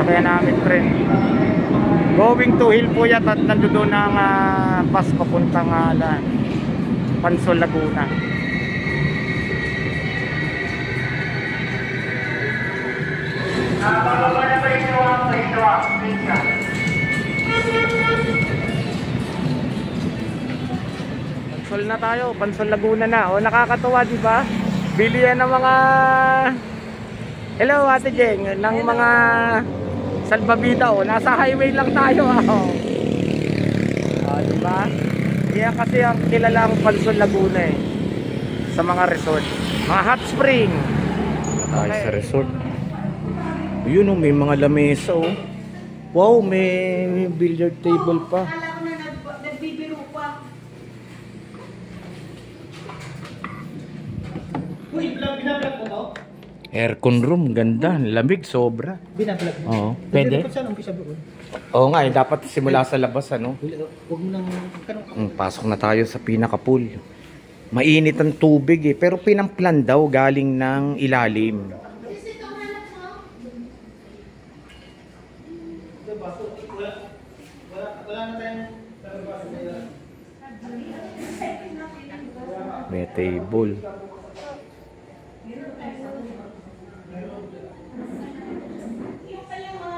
sasakyan namin, friend. Going to Hilpuyat at nandoon ang bus papuntang Pansol, Laguna. Pansol na tayo, Pansol, Laguna na. O, nakakatuwa, di ba? Bilihan ng mga hello Ate Jeng, ng mga salbabida. O, nasa highway lang tayo. Di ba? Yan kasi ang kilalang Pansol, Laguna sa mga resort, mga hot spring. Okay. Sa resort yun, may mga lamesa. Wow, may billiard table pa. Nagbibiro pa. Uy, binablog mo to? Aircon room, ganda, lamig sobra. Binablog mo? Oo, pwede. Oo nga, dapat simula sa labas, ano? Huwag mo nang Pasok na tayo sa pinaka-pool. Mainit ang tubig pero pinamplan daw galing ng ilalim. May table.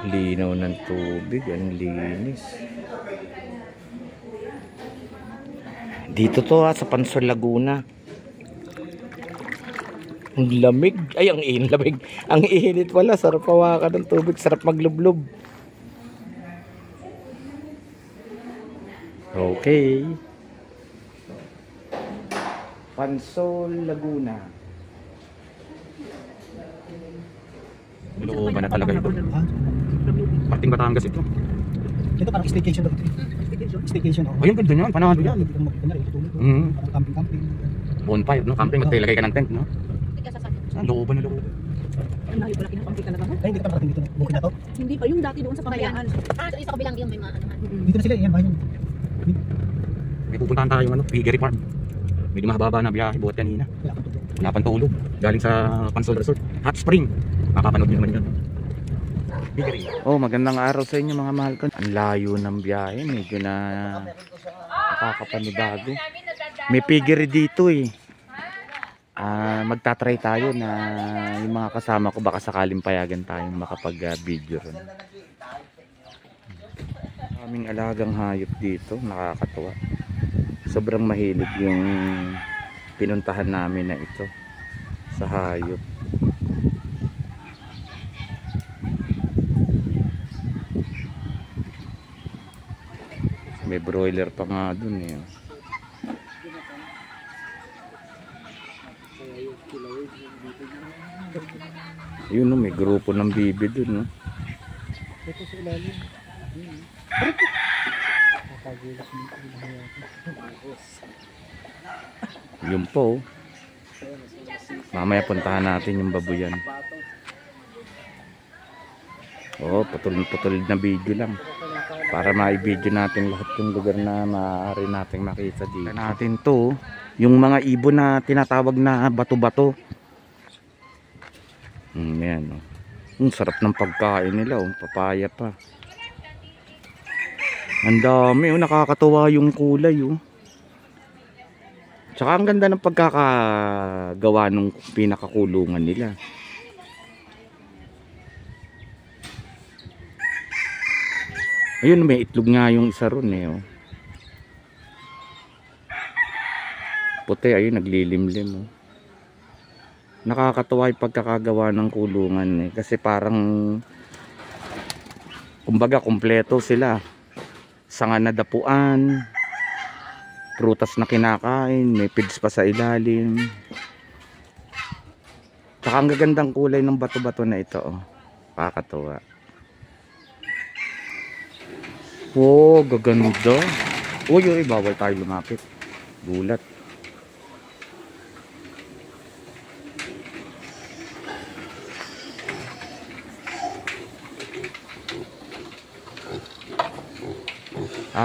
Linaw ng tubig, ang linis. Dito to sa Pansol, Laguna. Ang lamig. Ay, ang lamig. Ang init pala. Sarap hawakan ng tubig. Sarap maglublob. Okay. Pansol, Laguna. Looban na talaga ito. Parting Batangas ito. Ito parang staycation daw. Staycation. Ayun, ganda niyan. Panahon yan. Camping. Bonfire, no? Camping, magtilagay ka ng tent, no? Saan? Looban na looban. Ang layo pala kinakamping talaga. Ay, hindi ka pa parating dito. Bukid na to? Hindi pa, yung dati doon sa Pangayaan. So isa kabilang yung may mga ano. Dito na sila, yan bahay. May pupuntahan tayo Piggery Farm. Medyo mahaba na biyahe buhat kanina. Wala pang tulog. Galing sa Pansol Resort. Hot Spring. Makapanood nyo naman yun. Piggery. Oh, magandang araw sa inyo mga mahal ko. Ang layo ng biyahe. Medyo na nakakapanibago. May piggery dito magtatry tayo na yung mga kasama ko baka sakaling payagan tayong makapag-video ron. Aming alagang hayop dito, nakakatuwa. Sobrang mahilig yung pinuntahan namin na ito sa hayop. May broiler pa nga dun Yun may grupo ng bibi dun Ito sa ilalim. Yun po. Mamaya puntahan natin yung babuyan. Putol-putol na video lang para ma-video natin lahat yung lugar na maaari nating makita dito. Natin to, yung mga ibon na tinatawag na bato-bato. Yan sarap ng pagkain nila, papaya pa. Ang dami, nakakatuwa yung kulay Tsaka ang ganda ng pagkakagawa ng pinakakulungan nila. Ayun, may itlog nga yung isa ron Puti, ayun, naglilimlim Nakakatuwa yung pagkakagawa ng kulungan kasi parang kumbaga kumpleto sila. Sanga na dapuan, prutas na kinakain, may feeds pa sa ilalim. Tsaka ang gagandang kulay ng bato-bato na ito Nakakatuwa. Gaganda. Uy, bawal tayo lumapit. Gulat.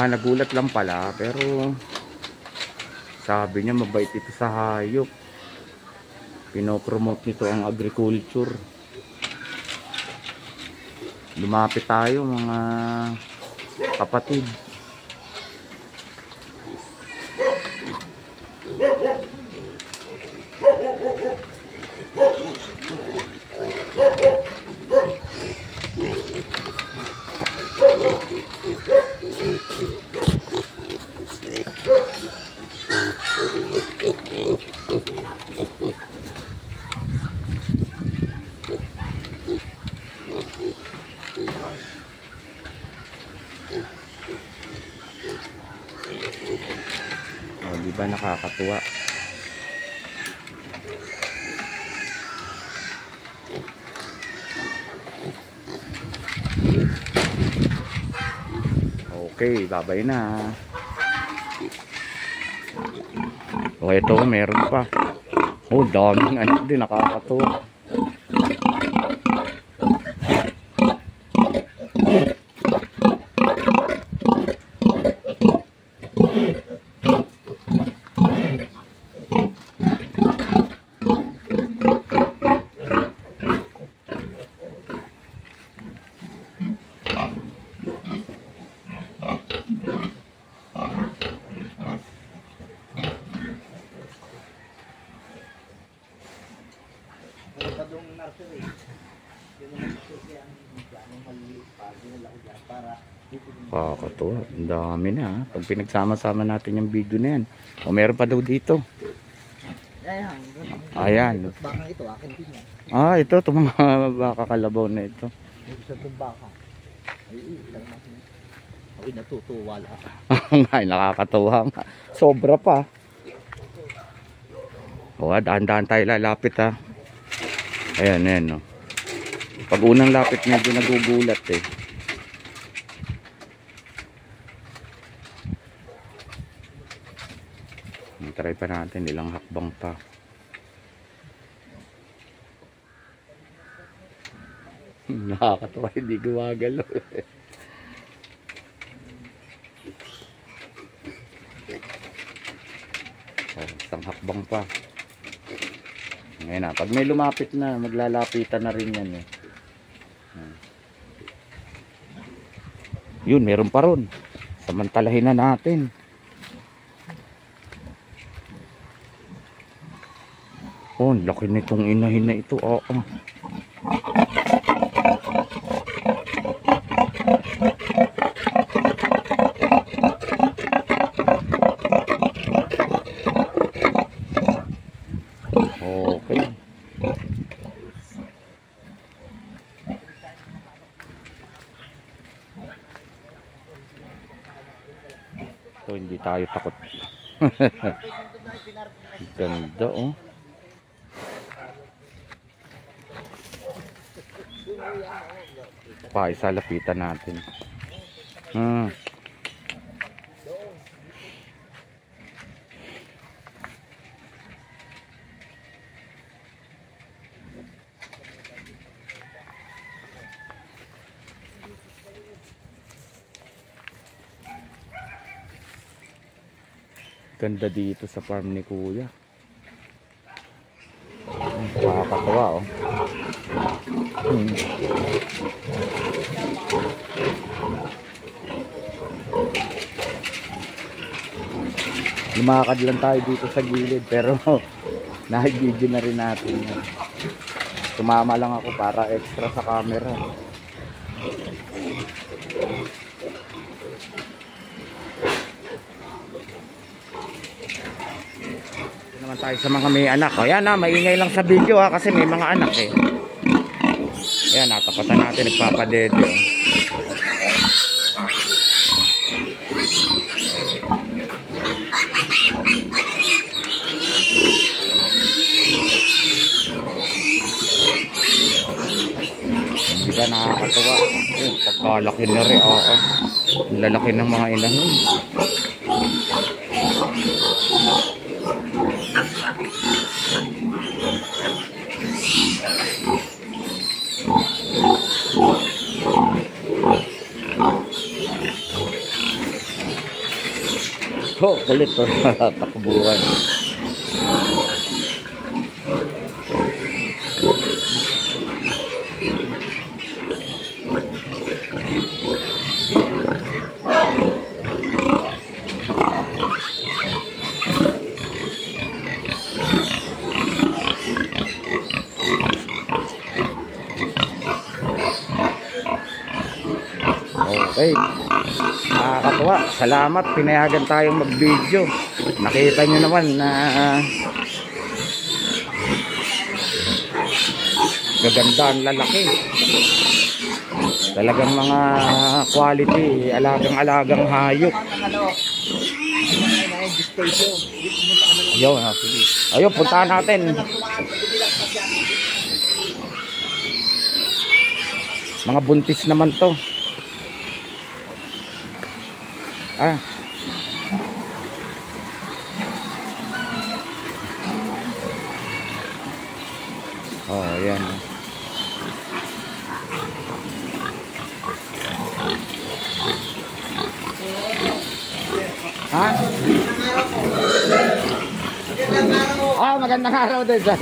Nagulat lang pala, pero sabi niya mabait ito sa hayop. Pinopromote nito ang agriculture. Lumapit tayo mga kapatid. Oh, di ba nakakatuwa? Okay, babay na. Oh, ito meron pa. Oh, daming ano din, nakakatuwa. Kakatuwa, ang dami na. Pag pinagsama-sama natin yung video na yan. O meron pa daw dito. Ayan. Baka ito, akin din yan. Ah, ito, itong mga baka kalabaw na ito. Ito sa itong baka. Ay, natutuwa lang. Ay, nakakatuwa nga. Sobra pa. O, daan-daan tayo lalapit ha. Ayan, ayan no. Pag unang lapit medyo nagugulat eh. Try pa natin, ilang hakbang pa. Nakakatawa, hindi gumagalaw. Oh, isang hakbang pa. Ngayon na, pag may lumapit na, maglalapitan na rin yan eh. Yun, meron pa ron. Samantalahin na natin. Oh, laki nitong inahin na ito. Oo. Okay. So, hindi tayo takot. Ganda oh. Pa, isa lapitan natin. Ganda dito sa farm ni Kuya. Nakakatawa oh. Lumakad lang tayo dito sa gilid pero nahigigil na rin natin. Tumama lang ako para extra sa camera. Naman tayo sa mga may anak. O yan na, maingay lang sa video ha kasi may mga anak eh. Ayan, natapatan natin, nagpapadede. Hindi ka nakakatawa. Pagkalaki na rin, oo. Lalaki ng mga inahin. Oh, kulit to. Takbuhan. Okay. Nakakatuwa. Salamat. Pinayagan tayong mag-video. Nakita nyo naman na gaganda ang lalaki. Talagang mga quality. Alagang hayop. Ayun, sige. Ayun, puntahan natin. Mga buntis naman to. Oh, ayan. Ha? Magandang araw din sa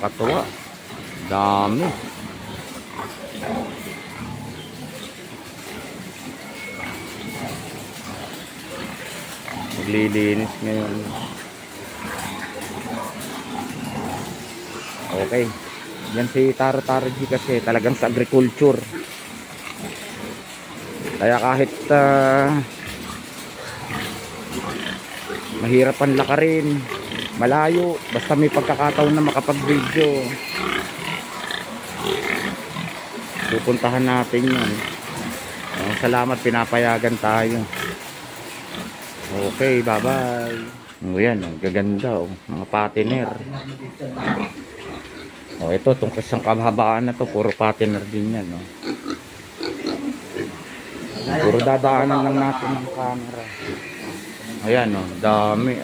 kakatuwa. Dami. Maglilinis ngayon. Okay. Yan si Taro G kasi talagang sa agriculture. Kaya kahit mahirap ang lakarin, malayo, basta may pagkakataon na makapag-video, pupuntahan natin yan. Salamat, pinapayagan tayo. Okay, bye bye. Yan, ang gaganda, mga patiner. Ito, itong kasang kahabaan na to, puro patiner din yan. Puro dadaanan lang natin ng camera. Ayan, dami.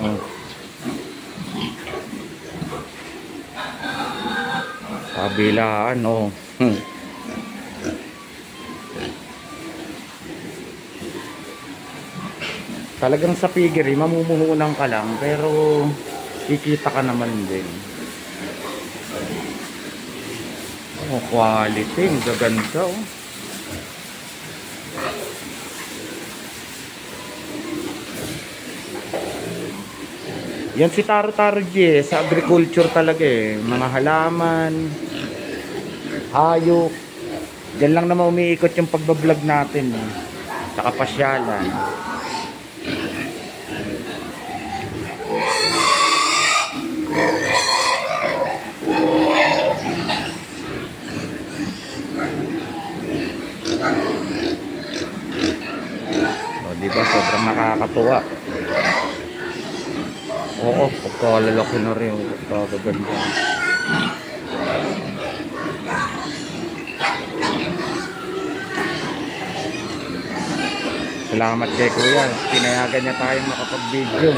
Kabilaan, Talagang sa piggery, mamumuhunan ka lang, pero kikita ka naman din. Quality, ang gaganda, Yan si Taro G, sa agriculture talaga mga halaman, hayop. Diyan lang naman umiikot yung pagbablog natin, saka pasyalan. Diba, sobrang nakakatuwa. Oo, pagkalalaki na rin, pagkagaganda. Salamat kay Kuya, pinayagan niya tayong makapag-video.